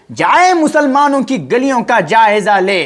جائے مسلمانوں کی گلیوں کا جائزہ لے۔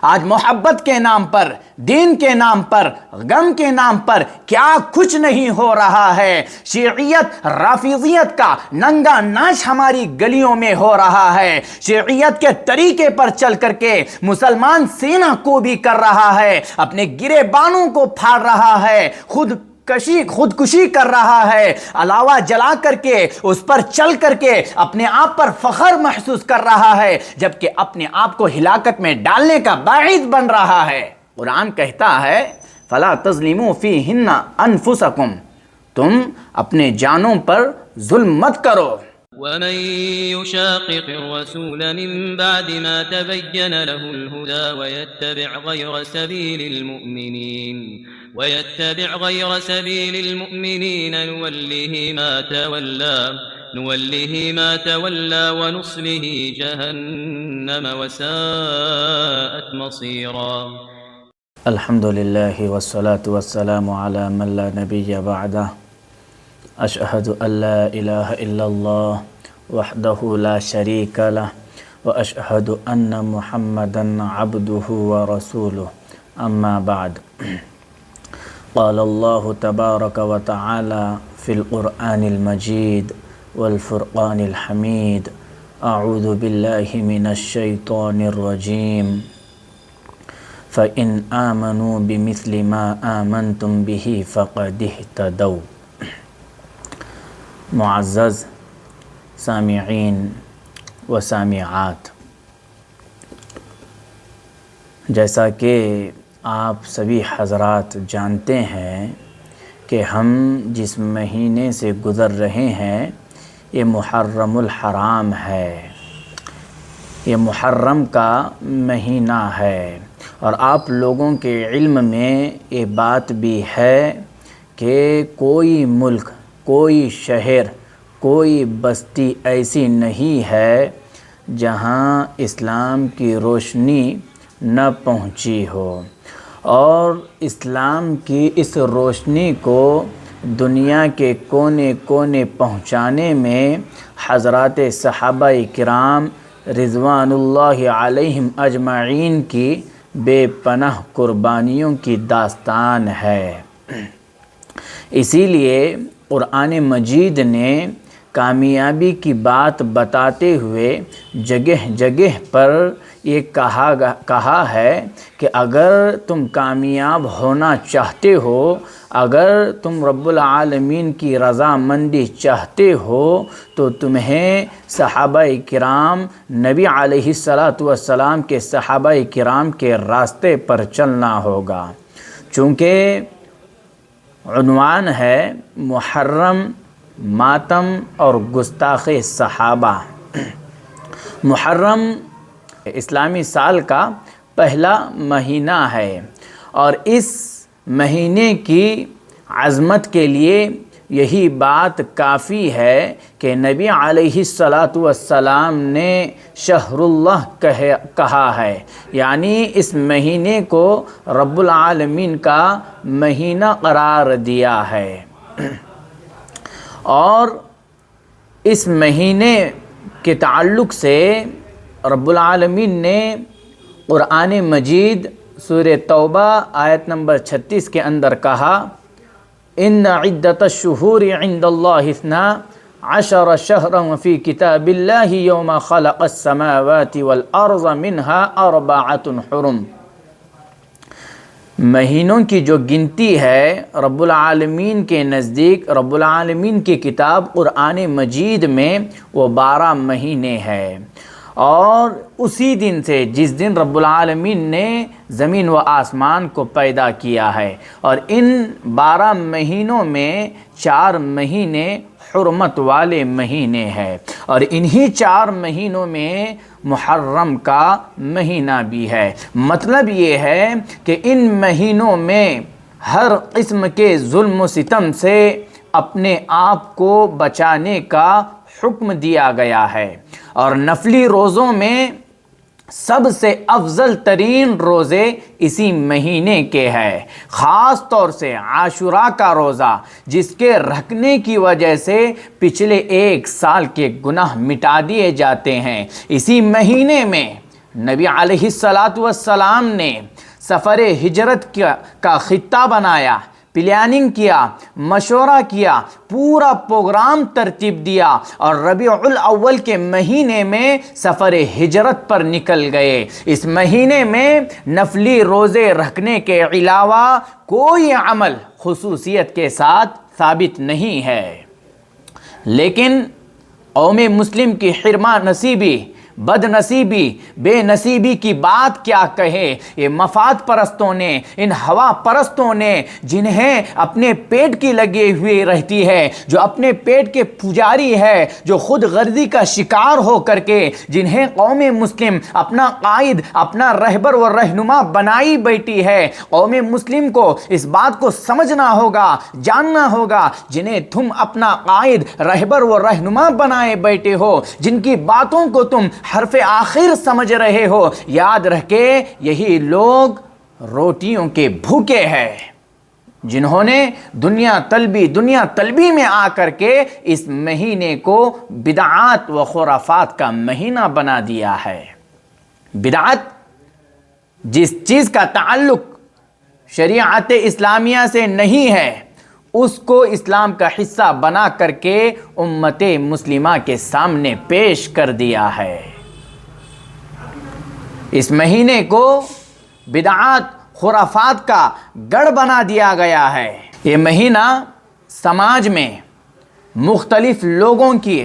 آج محبت کے نام پر، دین کے نام پر، غم کے نام پر کیا کچھ نہیں ہو رہا ہے۔ شیعیت رافضیت کا ننگا ناچ ہماری گلیوں میں ہو رہا ہے۔ شیعیت کے طریقے پر چل کر کے مسلمان سینہ کو بھی کر رہا ہے، اپنے گرے بانوں کو پھاڑ رہا ہے، خودکشی کر رہا ہے، علاوہ جلا کر کے اس پر چل کر کے اپنے آپ پر فخر محسوس کر رہا ہے، جبکہ اپنے آپ کو ہلاکت میں ڈالنے کا باعث بن رہا ہے۔ قرآن کہتا ہے فَلَا تَظْلِمُوا فِيهِنَّ أَنفُسَكُمْ، تم اپنے جانوں پر ظلم مت کرو۔ ومن يشاقق الرسول من بعد ما تبين له الهدى ويتبع غير سبيل المؤمنين نوله ما تولى ونصله جهنم وساءت مصيرا۔ الحمد لله والصلاة والسلام على من لا نبي بعده، اشہد ان لا الہ الا اللہ وحدہ لا شریک لہ واشہد ان محمدا عبدہ ورسولہ، اما بعد۔ قال اللہ تبارک وتعالی فی القرآن المجید والفرقان الحمید، اعوذ باللہ من الشیطان الرجیم، فَإِنْ آمَنُوا بِمِثْلِ مَا آمَنْتُمْ بِهِ فَقَدِ اهْتَدَوْا۔ معزز سامعین و سامعات، جیسا کہ آپ سبھی حضرات جانتے ہیں کہ ہم جس مہینے سے گزر رہے ہیں یہ محرم الحرام ہے، یہ محرم کا مہینہ ہے، اور آپ لوگوں کے علم میں یہ بات بھی ہے کہ کوئی ملک، کوئی شہر، کوئی بستی ایسی نہیں ہے جہاں اسلام کی روشنی نہ پہنچی ہو، اور اسلام کی اس روشنی کو دنیا کے کونے کونے پہنچانے میں حضرات صحابہ کرام رضوان اللہ علیہم اجمعین کی بے پناہ قربانیوں کی داستان ہے۔ اسی لیے قرآن مجید نے کامیابی کی بات بتاتے ہوئے جگہ جگہ پر یہ کہا ہے کہ اگر تم کامیاب ہونا چاہتے ہو، اگر تم رب العالمین کی رضامندی چاہتے ہو، تو تمہیں صحابہ کرام، نبی علیہ السلام کے صحابہ کرام کے راستے پر چلنا ہوگا۔ چونکہ عنوان ہے محرم، ماتم اور گستاخ صحابہ۔ محرم اسلامی سال کا پہلا مہینہ ہے، اور اس مہینے کی عظمت کے لیے یہی بات کافی ہے کہ نبی علیہ السلام نے شہر اللہ کہا ہے، یعنی اس مہینے کو رب العالمین کا مہینہ قرار دیا ہے۔ اور اس مہینے کے تعلق سے رب العالمین نے قرآن مجید سورہ توبہ آیت نمبر 36 کے اندر کہا، ان عدت الشہور عند اللہ 12 شہرا فی کتاب اللہ یوم خلق السماوات والارض منها 4 حرم۔ مہینوں کی جو گنتی ہے رب العالمین کے نزدیک، رب العالمین کی کتاب قرآن مجید میں وہ 12 مہینے ہیں، اور اسی دن سے جس دن رب العالمین نے زمین و آسمان کو پیدا کیا ہے، اور ان 12 مہینوں میں 4 مہینے حرمت والے مہینے ہیں، اور انہی 4 مہینوں میں محرم کا مہینہ بھی ہے۔ مطلب یہ ہے کہ ان مہینوں میں ہر قسم کے ظلم و ستم سے اپنے آپ کو بچانے کا حکم دیا گیا ہے، اور نفلی روزوں میں سب سے افضل ترین روزے اسی مہینے کے ہیں، خاص طور سے عاشوراء کا روزہ، جس کے رکھنے کی وجہ سے پچھلے 1 سال کے گناہ مٹا دیے جاتے ہیں۔ اسی مہینے میں نبی علیہ السلام نے سفر ہجرت کا خطہ بنایا، پلاننگ کیا، مشورہ کیا، پورا پروگرام ترتیب دیا اور ربیع الاول کے مہینے میں سفر ہجرت پر نکل گئے۔ اس مہینے میں نفلی روزے رکھنے کے علاوہ کوئی عمل خصوصیت کے ساتھ ثابت نہیں ہے، لیکن قوم مسلم کی حرمہ نصیبی، بد نصیبی، بے نصیبی کی بات کیا کہے۔ یہ مفاد پرستوں نے، ان ہوا پرستوں نے، جنہیں اپنے پیٹ کی لگی ہوئی رہتی ہے، جو اپنے پیٹ کے پجاری ہے، جو خود غرضی کا شکار ہو کر کے جنہیں قوم مسلم اپنا قائد، اپنا رہبر و رہنما بنائی بیٹھی ہے، قوم مسلم کو اس بات کو سمجھنا ہوگا، جاننا ہوگا، جنہیں تم اپنا قائد، رہبر و رہنما بنائے بیٹھے ہو، جن کی باتوں کو تم حرف آخر سمجھ رہے ہو، یاد رکھے یہی لوگ روٹیوں کے بھوکے ہیں، جنہوں نے دنیا طلبی میں آ کر کے اس مہینے کو بدعات و خرافات کا مہینہ بنا دیا ہے۔ بدعت جس چیز کا تعلق شریعت اسلامیہ سے نہیں ہے، اس کو اسلام کا حصہ بنا کر کے امت مسلمہ کے سامنے پیش کر دیا ہے۔ اس مہینے کو بدعات خرافات کا گڑھ بنا دیا گیا ہے۔ یہ مہینہ سماج میں مختلف لوگوں کی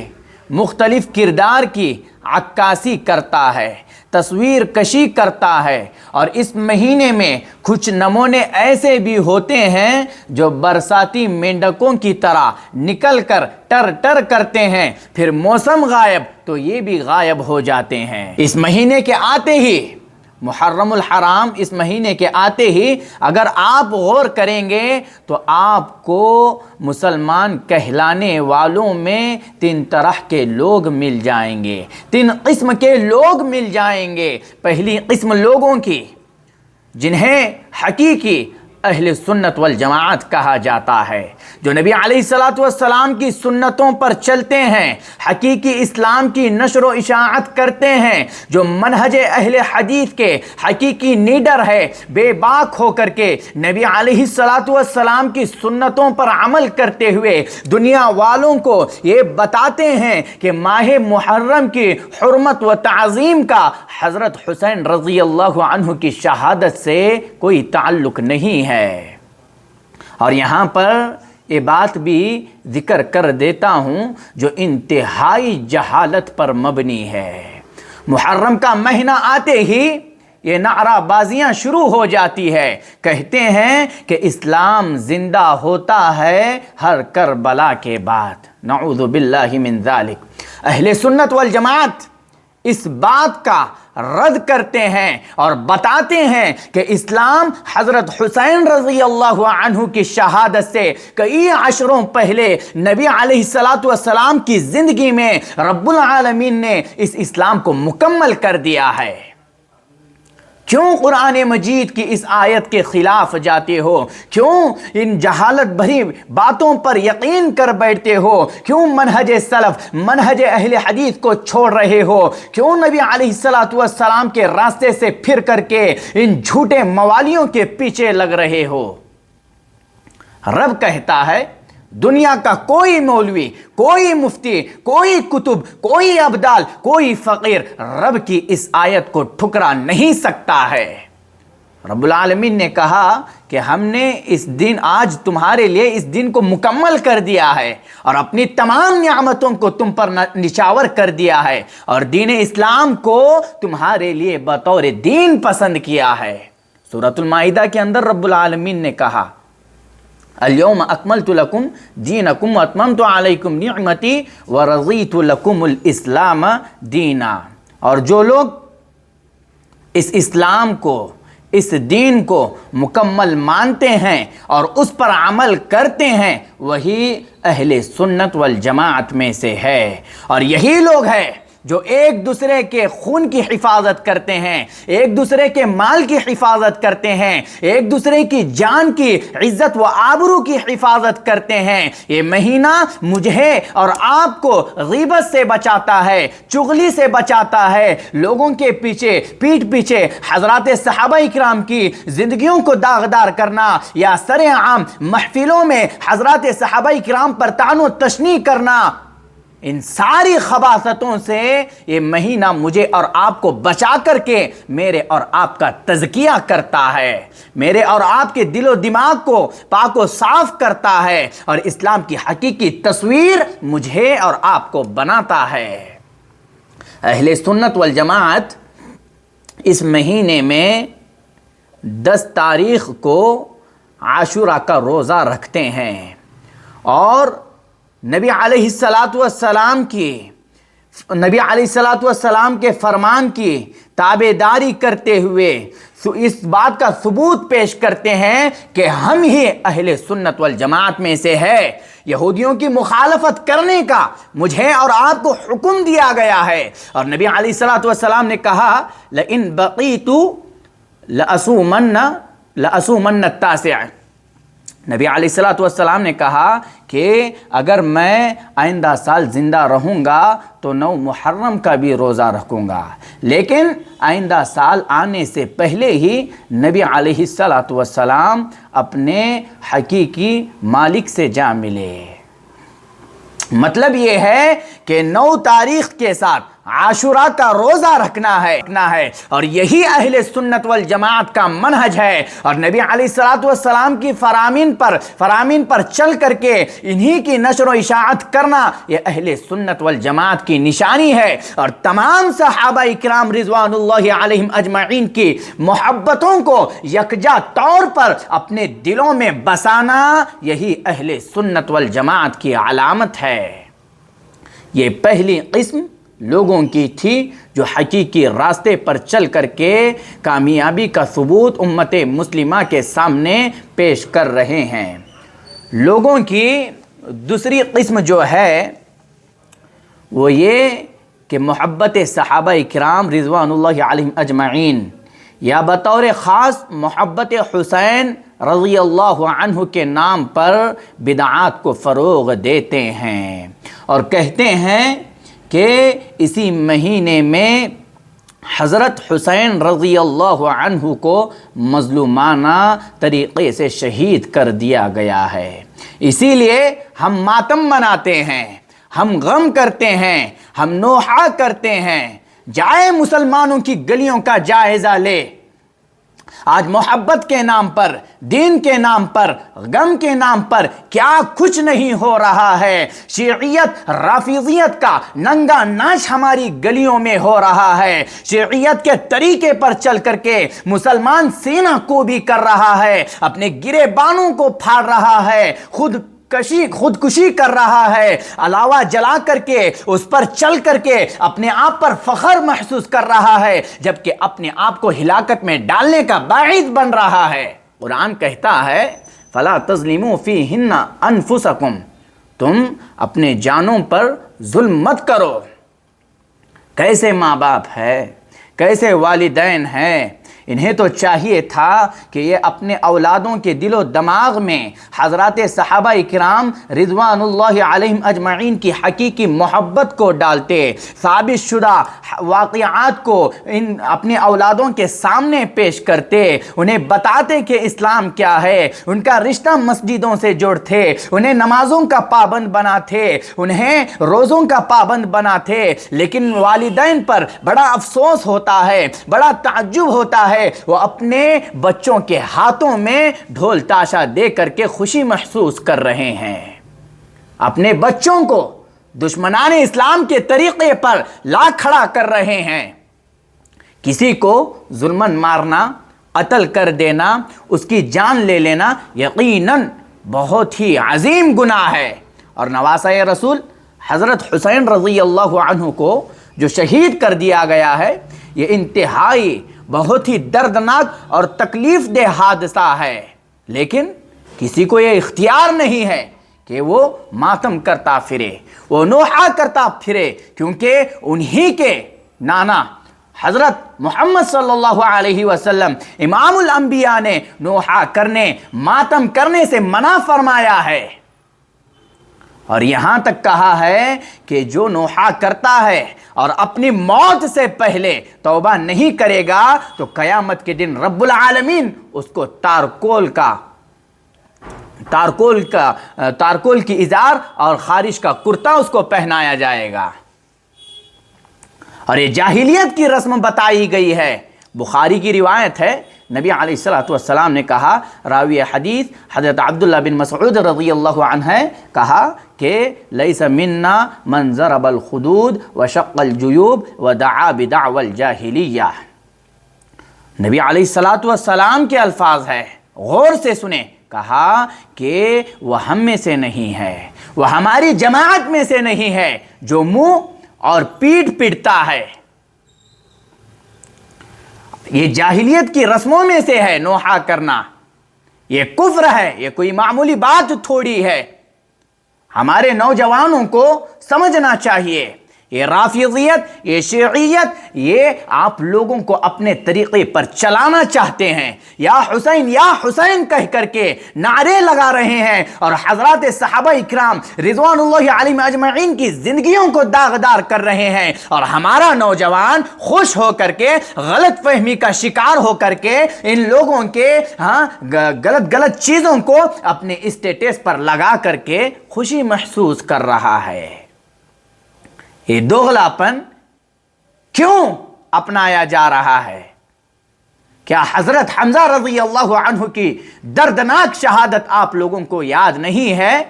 مختلف کردار کی عکاسی کرتا ہے، تصویر کشی کرتا ہے، اور اس مہینے میں کچھ نمونے ایسے بھی ہوتے ہیں جو برساتی مینڈکوں کی طرح نکل کر ٹر کرتے ہیں، پھر موسم غائب تو یہ بھی غائب ہو جاتے ہیں۔ اس مہینے کے آتے ہی محرم الحرام، اس مہینے کے آتے ہی اگر آپ غور کریں گے تو آپ کو مسلمان کہلانے والوں میں 3 طرح کے لوگ مل جائیں گے، 3 قسم کے لوگ مل جائیں گے۔ پہلی قسم لوگوں کی، جنہیں حقیقی اہل سنت والجماعت کہا جاتا ہے، جو نبی علیہ السلام کی سنتوں پر چلتے ہیں، حقیقی اسلام کی نشر و اشاعت کرتے ہیں، جو منہج اہل حدیث کے حقیقی نیڈر ہے، بے باک ہو کر کے نبی علیہ السلام کی سنتوں پر عمل کرتے ہوئے دنیا والوں کو یہ بتاتے ہیں کہ ماہ محرم کی حرمت و تعظیم کا حضرت حسین رضی اللہ عنہ کی شہادت سے کوئی تعلق نہیں ہے۔ اور یہاں پر یہ بات بھی ذکر کر دیتا ہوں جو انتہائی جہالت پر مبنی ہے۔ محرم کا مہینہ آتے ہی یہ نعرہ بازیاں شروع ہو جاتی ہے، کہتے ہیں کہ اسلام زندہ ہوتا ہے ہر کربلا کے بعد، نعوذ باللہ من ذالک۔ اہل سنت والجماعت اس بات کا رد کرتے ہیں اور بتاتے ہیں کہ اسلام حضرت حسین رضی اللہ عنہ کی شہادت سے کئی عشروں پہلے نبی علیہ السلام کی زندگی میں رب العالمین نے اس اسلام کو مکمل کر دیا ہے۔ کیوں قرآن مجید کی اس آیت کے خلاف جاتے ہو؟ کیوں ان جہالت بھری باتوں پر یقین کر بیٹھتے ہو؟ کیوں منہج سلف، منہج اہل حدیث کو چھوڑ رہے ہو؟ کیوں نبی علیہ السلام کے راستے سے پھر کر کے ان جھوٹے موالیوں کے پیچھے لگ رہے ہو؟ رب کہتا ہے دنیا کا کوئی مولوی، کوئی مفتی، کوئی کتب، کوئی ابدال، کوئی فقیر رب کی اس آیت کو ٹھکرا نہیں سکتا ہے۔ رب العالمین نے کہا کہ ہم نے اس دن، آج تمہارے لیے اس دن کو مکمل کر دیا ہے اور اپنی تمام نعمتوں کو تم پر نچاور کر دیا ہے، اور دین اسلام کو تمہارے لیے بطور دین پسند کیا ہے۔ سورۃ المائدہ کے اندر رب العالمین نے کہا الیوم اکملت لکم دینکم واتممت علیکم نعمتی ورضیت لکم الاسلام دینا۔ اور جو لوگ اس اسلام کو، اس دین کو مکمل مانتے ہیں اور اس پر عمل کرتے ہیں، وہی اہل سنت والجماعت میں سے ہے، اور یہی لوگ ہیں جو ایک دوسرے کے خون کی حفاظت کرتے ہیں، ایک دوسرے کے مال کی حفاظت کرتے ہیں، ایک دوسرے کی جان کی عزت و آبرو کی حفاظت کرتے ہیں، یہ مہینہ مجھے اور آپ کو غیبت سے بچاتا ہے، چغلی سے بچاتا ہے، لوگوں کے پیچھے پیٹھ پیچھے حضرات صحابہ اکرام کی زندگیوں کو داغدار کرنا یا سر عام محفلوں میں حضرات صحابہ اکرام پر طعن و تشنیع کرنا، ان ساری خباثتوں سے یہ مہینہ مجھے اور آپ کو بچا کر کے میرے اور آپ کا تزکیہ کرتا ہے، میرے اور آپ کے دل و دماغ کو پاک و صاف کرتا ہے اور اسلام کی حقیقی تصویر مجھے اور آپ کو بناتا ہے۔ اہل سنت والجماعت اس مہینے میں 10 تاریخ کو عاشورہ کا روزہ رکھتے ہیں اور نبی علیہ السلام کے فرمان کی تابعداری کرتے ہوئے اس بات کا ثبوت پیش کرتے ہیں کہ ہم ہی اہل سنت والجماعت میں سے ہے۔ یہودیوں کی مخالفت کرنے کا مجھے اور آپ کو حکم دیا گیا ہے، اور نبی علیہ السلام نے کہا لئن بقیت لأصومن التاسع، نبی علیہ السلام نے کہا کہ اگر میں آئندہ سال زندہ رہوں گا تو 9 محرم کا بھی روزہ رکھوں گا، لیکن آئندہ سال آنے سے پہلے ہی نبی علیہ السلام اپنے حقیقی مالک سے جا ملے۔ مطلب یہ ہے کہ 9 تاریخ کے ساتھ عاشورہ کا روزہ رکھنا ہے اور یہی اہل سنت والجماعت کا منہج ہے، اور نبی علیہ السلام کی فرامین پر چل کر کے انہی کی نشر و اشاعت کرنا یہ اہل سنت والجماعت کی نشانی ہے، اور تمام صحابہ اکرام رضوان اللہ علیہم اجمعین کی محبتوں کو یکجا طور پر اپنے دلوں میں بسانا یہی اہل سنت والجماعت کی علامت ہے۔ یہ پہلی قسم لوگوں کی تھی جو حقیقی راستے پر چل کر کے کامیابی کا ثبوت امت مسلمہ کے سامنے پیش کر رہے ہیں۔ لوگوں کی دوسری قسم جو ہے وہ یہ کہ محبت صحابہ اکرام رضوان اللہ علیہم اجمعین یا بطور خاص محبت حسین رضی اللہ عنہ کے نام پر بدعات کو فروغ دیتے ہیں اور کہتے ہیں کہ اسی مہینے میں حضرت حسین رضی اللہ عنہ کو مظلومانہ طریقے سے شہید کر دیا گیا ہے، اسی لیے ہم ماتم مناتے ہیں، ہم غم کرتے ہیں، ہم نوحہ کرتے ہیں۔ جائے مسلمانوں کی گلیوں کا جائزہ لے، آج محبت کے نام پر، دین کے نام پر، غم کے نام پر کیا کچھ نہیں ہو رہا ہے۔ شیعیت رافضیت کا ننگا ناچ ہماری گلیوں میں ہو رہا ہے، شیعیت کے طریقے پر چل کر کے مسلمان سینہ کو بھی کر رہا ہے، اپنے گرے بانوں کو پھاڑ رہا ہے، خودکشی کر رہا ہے، علاوہ جلا کر کے اس پر چل کر کے اپنے آپ پر فخر محسوس کر رہا ہے، جبکہ اپنے آپ کو ہلاکت میں ڈالنے کا باعث بن رہا ہے۔ قرآن کہتا ہے فَلَا تَظْلِمُوا فِيهِنَّ أَنفُسَكُمْ، تم اپنے جانوں پر ظلم مت کرو۔ کیسے ماں باپ ہے، کیسے والدین ہیں، انہیں تو چاہیے تھا کہ یہ اپنے اولادوں کے دل و دماغ میں حضرات صحابہ اکرام رضوان اللہ علیہم اجمعین کی حقیقی محبت کو ڈالتے، ثابت شدہ واقعات کو اپنے اولادوں کے سامنے پیش کرتے، انہیں بتاتے کہ اسلام کیا ہے، ان کا رشتہ مسجدوں سے جوڑتے، انہیں نمازوں کا پابند بناتے، انہیں روزوں کا پابند بناتے۔ لیکن والدین پر بڑا افسوس ہوتا ہے، بڑا تعجب ہوتا ہے، وہ اپنے بچوں کے ہاتھوں میں ڈھول تاشا دے کر کے خوشی محسوس کر رہے ہیں، اپنے بچوں کو دشمنان اسلام کے طریقے پر لا کھڑا کر رہے ہیں۔ کسی کو ظلمن مارنا، قتل کر دینا، اس کی جان لے لینا یقیناً بہت ہی عظیم گناہ ہے، اور نواسۂ رسول حضرت حسین رضی اللہ عنہ کو جو شہید کر دیا گیا ہے، یہ انتہائی بہت ہی دردناک اور تکلیف دہ حادثہ ہے، لیکن کسی کو یہ اختیار نہیں ہے کہ وہ ماتم کرتا پھرے، وہ نوحہ کرتا پھرے، کیونکہ انہی کے نانا حضرت محمد صلی اللہ علیہ وسلم امام الانبیاء نے نوحہ کرنے، ماتم کرنے سے منع فرمایا ہے۔ اور یہاں تک کہا ہے کہ جو نوحہ کرتا ہے اور اپنی موت سے پہلے توبہ نہیں کرے گا تو قیامت کے دن رب العالمین اس کو تارکول کی ازار اور خارش کا کرتا اس کو پہنایا جائے گا۔ اور یہ جاہلیت کی رسم بتائی گئی ہے۔ بخاری کی روایت ہے، نبی علیہ السلام نے کہا، راوی حدیث حضرت عبداللہ بن مسعود رضی اللہ عنہ ہے، کہا کہ لیس منا من ضرب الخدود وشق الجیوب ودعا بدعوى الجاہلیہ۔ نبی علیہ السلام کے الفاظ ہے، غور سے سنیں، کہا کہ وہ ہم میں سے نہیں ہے، وہ ہماری جماعت میں سے نہیں ہے جو منہ اور پیٹ پیٹتا ہے۔ یہ جاہلیت کی رسموں میں سے ہے نوحہ کرنا، یہ کفر ہے، یہ کوئی معمولی بات تھوڑی ہے۔ ہمارے نوجوانوں کو سمجھنا چاہیے، یہ رافضیت، یہ شیعیت، یہ آپ لوگوں کو اپنے طریقے پر چلانا چاہتے ہیں، یا حسین کہہ کر کے نعرے لگا رہے ہیں، اور حضرات صحابہ اکرام رضوان اللہ علیہم اجمعین کی زندگیوں کو داغدار کر رہے ہیں، اور ہمارا نوجوان خوش ہو کر کے، غلط فہمی کا شکار ہو کر کے ان لوگوں کے غلط چیزوں کو اپنے اسٹیٹس پر لگا کر کے خوشی محسوس کر رہا ہے۔ یہ دوغلاپن کیوں اپنایا جا رہا ہے؟ کیا حضرت حمزہ رضی اللہ عنہ کی دردناک شہادت آپ لوگوں کو یاد نہیں ہے؟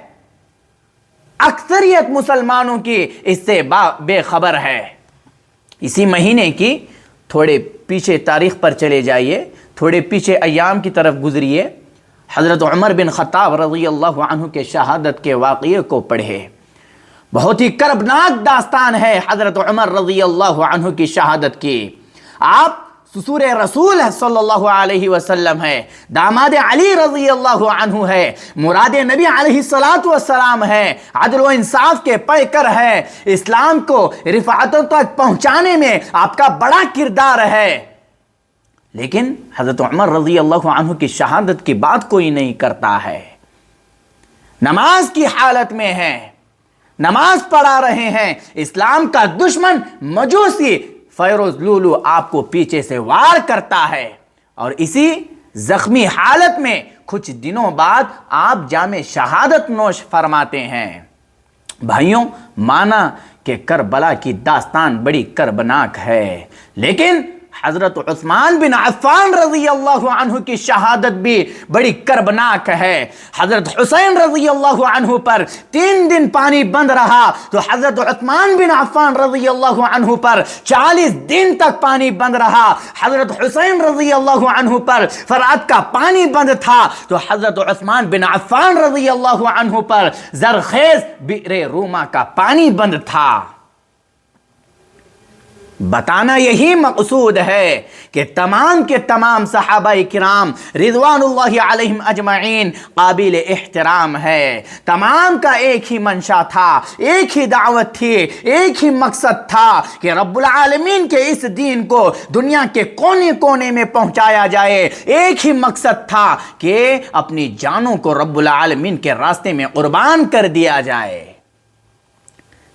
اکثریت مسلمانوں کی اس سے بے خبر ہے۔ اسی مہینے کی تھوڑے پیچھے تاریخ پر چلے جائیے، تھوڑے پیچھے ایام کی طرف گزریے، حضرت عمر بن خطاب رضی اللہ عنہ کے شہادت کے واقعے کو پڑھے۔ بہت ہی کربناک داستان ہے حضرت عمر رضی اللہ عنہ کی شہادت کی۔ آپ سسور رسول صلی اللہ علیہ وسلم ہے، داماد علی رضی اللہ عنہ ہے، مراد نبی علیہ السلام ہے، عدل و انصاف کے پیکر ہے، اسلام کو رفعتوں تک پہنچانے میں آپ کا بڑا کردار ہے، لیکن حضرت عمر رضی اللہ عنہ کی شہادت کی بات کوئی نہیں کرتا ہے۔ نماز کی حالت میں ہے، نماز پڑھا رہے ہیں، اسلام کا دشمن مجوسی فیروز لولو آپ کو پیچھے سے وار کرتا ہے، اور اسی زخمی حالت میں کچھ دنوں بعد آپ جام شہادت نوش فرماتے ہیں۔ بھائیوں، مانا کہ کربلا کی داستان بڑی کربناک ہے، لیکن حضرت عثمان بن عفان رضی اللہ عنہ کی شہادت بھی بڑی کربناک ہے۔ حضرت حسین رضی اللہ عنہ پر 3 دن پانی بند رہا تو حضرت عثمان بن عفان رضی اللہ عنہ پر 40 دن تک پانی بند رہا۔ حضرت حسین رضی اللہ عنہ پر فرات کا پانی بند تھا تو حضرت عثمان بن عفان رضی اللہ عنہ پر زرخیز بئر روما کا پانی بند تھا۔ بتانا یہی مقصود ہے کہ تمام کے تمام صحابہ کرام رضوان اللہ علیہم اجمعین قابل احترام ہے۔ تمام کا ایک ہی منشا تھا، ایک ہی دعوت تھی، ایک ہی مقصد تھا کہ رب العالمین کے اس دین کو دنیا کے کونے کونے میں پہنچایا جائے۔ ایک ہی مقصد تھا کہ اپنی جانوں کو رب العالمین کے راستے میں قربان کر دیا جائے۔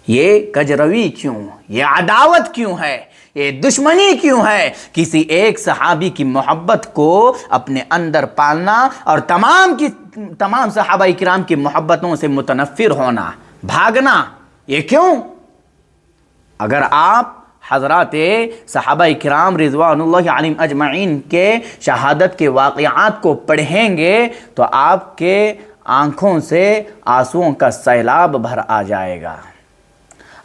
یہ کجروی کیوں؟ یہ عداوت کیوں ہے؟ یہ دشمنی کیوں ہے؟ کسی ایک صحابی کی محبت کو اپنے اندر پالنا اور تمام صحابہ کرام کی محبتوں سے متنفر ہونا، بھاگنا، یہ کیوں؟ اگر آپ حضرات صحابہ کرام رضوان اللہ علیہم اجمعین کے شہادت کے واقعات کو پڑھیں گے تو آپ کے آنکھوں سے آنسوؤں کا سیلاب بھر آ جائے گا،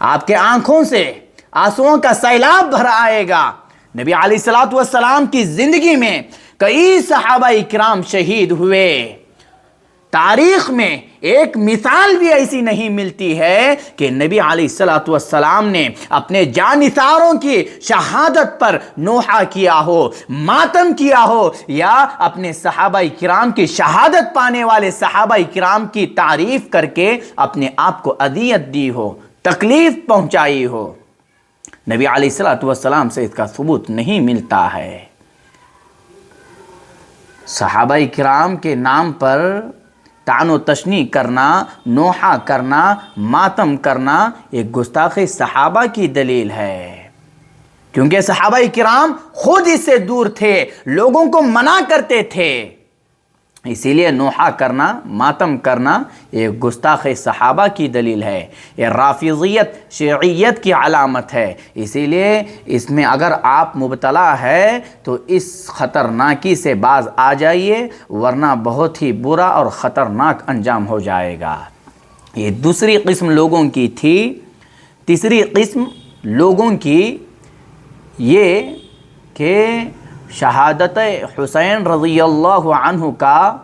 آپ کے آنکھوں سے آنسوؤں کا سیلاب بھر آئے گا۔ نبی علیہ السلام کی زندگی میں کئی صحابہ اکرام شہید ہوئے، تاریخ میں ایک مثال بھی ایسی نہیں ملتی ہے کہ نبی علیہ الصلوۃ والسلام نے اپنے جانثاروں کی شہادت پر نوحہ کیا ہو، ماتم کیا ہو، یا اپنے صحابہ کرام کی شہادت پانے والے صحابہ کرام کی تعریف کر کے اپنے آپ کو اذیت دی ہو، تکلیف پہنچائی ہو۔ نبی علیہ الصلوۃ والسلام سے اس کا ثبوت نہیں ملتا ہے۔ صحابہ کرام کے نام پر طعن و تشنیع کرنا، نوحہ کرنا، ماتم کرنا ایک گستاخی صحابہ کی دلیل ہے، کیونکہ صحابہ کرام خود اس سے دور تھے، لوگوں کو منع کرتے تھے۔ اسی لیے نوحہ کرنا، ماتم کرنا ایک گستاخی صحابہ کی دلیل ہے، یہ رافضیت، شیعیت کی علامت ہے۔ اسی لیے اس میں اگر آپ مبتلا ہے تو اس خطرناکی سے باز آ جائیے، ورنہ بہت ہی برا اور خطرناک انجام ہو جائے گا۔ یہ دوسری قسم لوگوں کی تھی۔ تیسری قسم لوگوں کی یہ کہ شہادت حسین رضی اللہ عنہ کا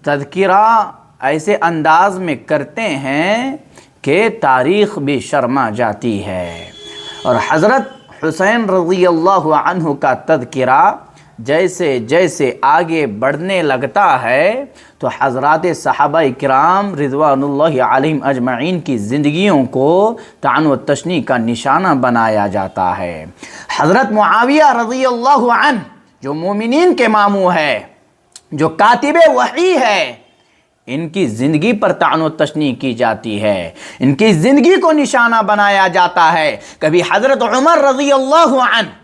تذکرہ ایسے انداز میں کرتے ہیں کہ تاریخ بھی شرما جاتی ہے، اور حضرت حسین رضی اللہ عنہ کا تذکرہ جیسے جیسے آگے بڑھنے لگتا ہے تو حضرات صحابہ کرام رضوان اللہ علیہم اجمعین کی زندگیوں کو طعن و تشنیع کا نشانہ بنایا جاتا ہے۔ حضرت معاویہ رضی اللہ عنہ جو مومنین کے ماموں ہے، جو کاتب وحی ہے، ان کی زندگی پر طعن و تشنیع کی جاتی ہے، ان کی زندگی کو نشانہ بنایا جاتا ہے۔ کبھی حضرت عمر رضی اللہ عنہ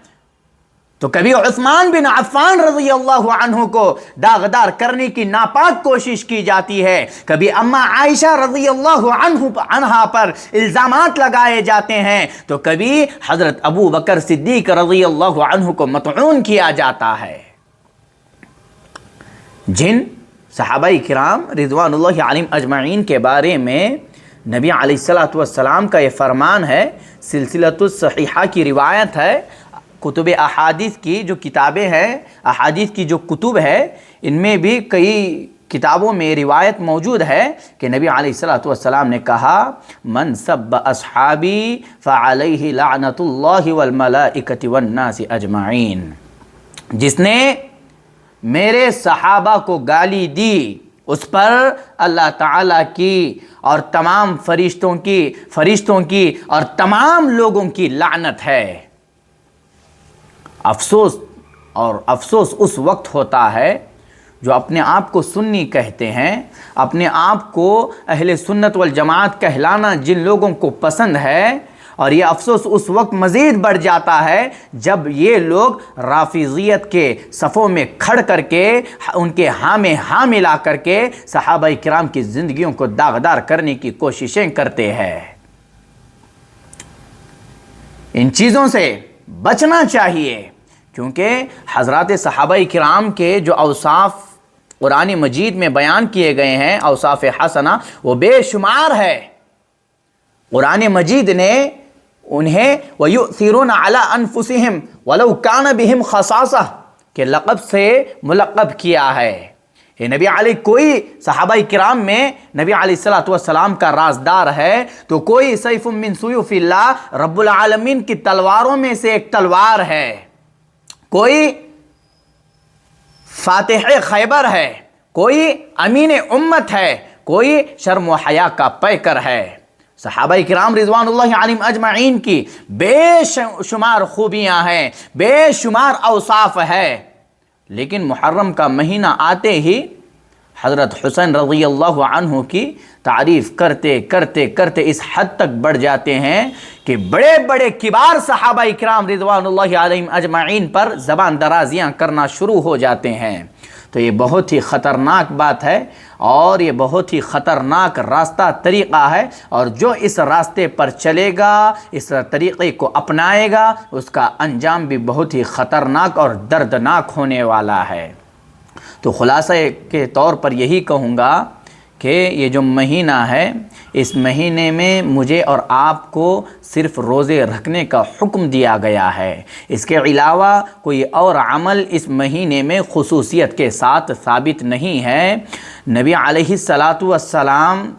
تو کبھی عثمان بن عفان رضی اللہ عنہ کو داغدار کرنے کی ناپاک کوشش کی جاتی ہے، کبھی اما عائشہ رضی اللہ عنہا پر الزامات لگائے جاتے ہیں، تو کبھی حضرت ابو بکر صدیق رضی اللہ عنہ کو مطعون کیا جاتا ہے۔ جن صحابہ کرام رضوان اللہ علیہم اجمعین کے بارے میں نبی علیہ الصلوۃ والسلام کا یہ فرمان ہے، سلسلۃ الصحیحہ کی روایت ہے، کتب احادیث کی جو کتابیں ہیں، احادیث کی جو کتب ہے، ان میں بھی کئی کتابوں میں روایت موجود ہے کہ نبی علیہ الصلوۃ والسلام نے کہا، من سب اصحابی فعلیہ لعنۃ اللہ والملائکۃ والناس اجمعین، جس نے میرے صحابہ کو گالی دی اس پر اللہ تعالیٰ کی اور تمام فرشتوں کی اور تمام لوگوں کی لعنت ہے۔ افسوس اس وقت ہوتا ہے جو اپنے آپ کو سنی کہتے ہیں، اپنے آپ کو اہل سنت والجماعت کہلانا جن لوگوں کو پسند ہے، اور یہ افسوس اس وقت مزید بڑھ جاتا ہے جب یہ لوگ رافضیت کے صفوں میں کھڑ کر کے ان کے ہاں میں ہاں ملا کر کے صحابہ کرام کی زندگیوں کو داغدار کرنے کی کوششیں کرتے ہیں۔ ان چیزوں سے بچنا چاہیے، کیونکہ حضرات صحابہ کرام کے جو اوصاف قرآن مجید میں بیان کیے گئے ہیں، اوصاف حسنہ، وہ بے شمار ہے۔ قرآن مجید نے انہیں وَيُؤْثِرُونَ عَلَىٰ أَنفُسِهِمْ وَلَوْ كَانَ بِهِمْ خَصَاصَةٌ کے لقب سے ملقب کیا ہے۔ یہ نبی علیہ کوئی صحابہ کرام میں نبی علیہ الصلوۃ والسلام کا رازدار ہے تو کوئی سیف من سیوف اللہ، رب العالمین کی تلواروں میں سے ایک تلوار ہے، کوئی فاتح خیبر ہے، کوئی امین امت ہے، کوئی شرم و حیا کا پیکر ہے۔ صحابہ کرام رضوان اللہ علیہم اجمعین کی بے شمار خوبیاں ہیں، بے شمار اوصاف ہے، لیکن محرم کا مہینہ آتے ہی حضرت حسین رضی اللہ عنہ کی تعریف کرتے کرتے کرتے اس حد تک بڑھ جاتے ہیں کہ بڑے بڑے کبار صحابہ کرام رضوان اللہ علیہم اجمعین پر زبان درازیاں کرنا شروع ہو جاتے ہیں۔ تو یہ بہت ہی خطرناک بات ہے، اور یہ بہت ہی خطرناک راستہ طریقہ ہے، اور جو اس راستے پر چلے گا، اس طریقے کو اپنائے گا، اس کا انجام بھی بہت ہی خطرناک اور دردناک ہونے والا ہے۔ تو خلاصہ کے طور پر یہی کہوں گا کہ یہ جو مہینہ ہے اس مہینے میں مجھے اور آپ کو صرف روزے رکھنے کا حکم دیا گیا ہے، اس کے علاوہ کوئی اور عمل اس مہینے میں خصوصیت کے ساتھ ثابت نہیں ہے۔ نبی علیہ السلام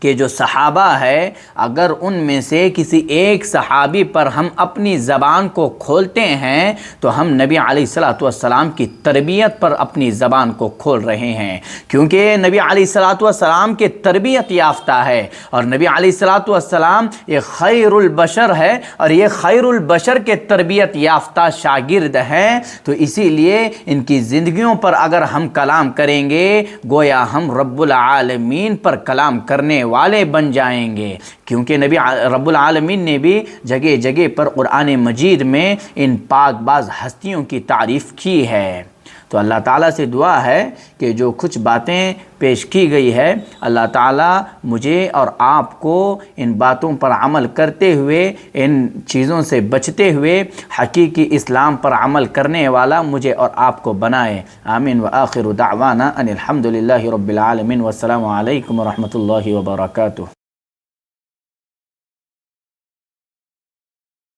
کہ جو صحابہ ہے، اگر ان میں سے کسی ایک صحابی پر ہم اپنی زبان کو کھولتے ہیں تو ہم نبی علیہ السلام کی تربیت پر اپنی زبان کو کھول رہے ہیں، کیونکہ نبی علیہ السلام کے تربیت یافتہ ہے، اور نبی علیہ السلام یہ خیر البشر ہے، اور یہ خیر البشر کے تربیت یافتہ شاگرد ہیں، تو اسی لیے ان کی زندگیوں پر اگر ہم کلام کریں گے گویا ہم رب العالمین پر کلام کرنے والے بن جائیں گے، کیونکہ نبی رب العالمین نے بھی جگہ جگہ پر قرآن مجید میں ان پاک باز ہستیوں کی تعریف کی ہے۔ تو اللہ تعالیٰ سے دعا ہے کہ جو کچھ باتیں پیش کی گئی ہے اللہ تعالیٰ مجھے اور آپ کو ان باتوں پر عمل کرتے ہوئے، ان چیزوں سے بچتے ہوئے حقیقی اسلام پر عمل کرنے والا مجھے اور آپ کو بنائے۔ آمین۔ وآخر دعوانا ان الحمد للہ رب العالمین، والسلام علیکم ورحمۃ اللہ وبرکاتہ۔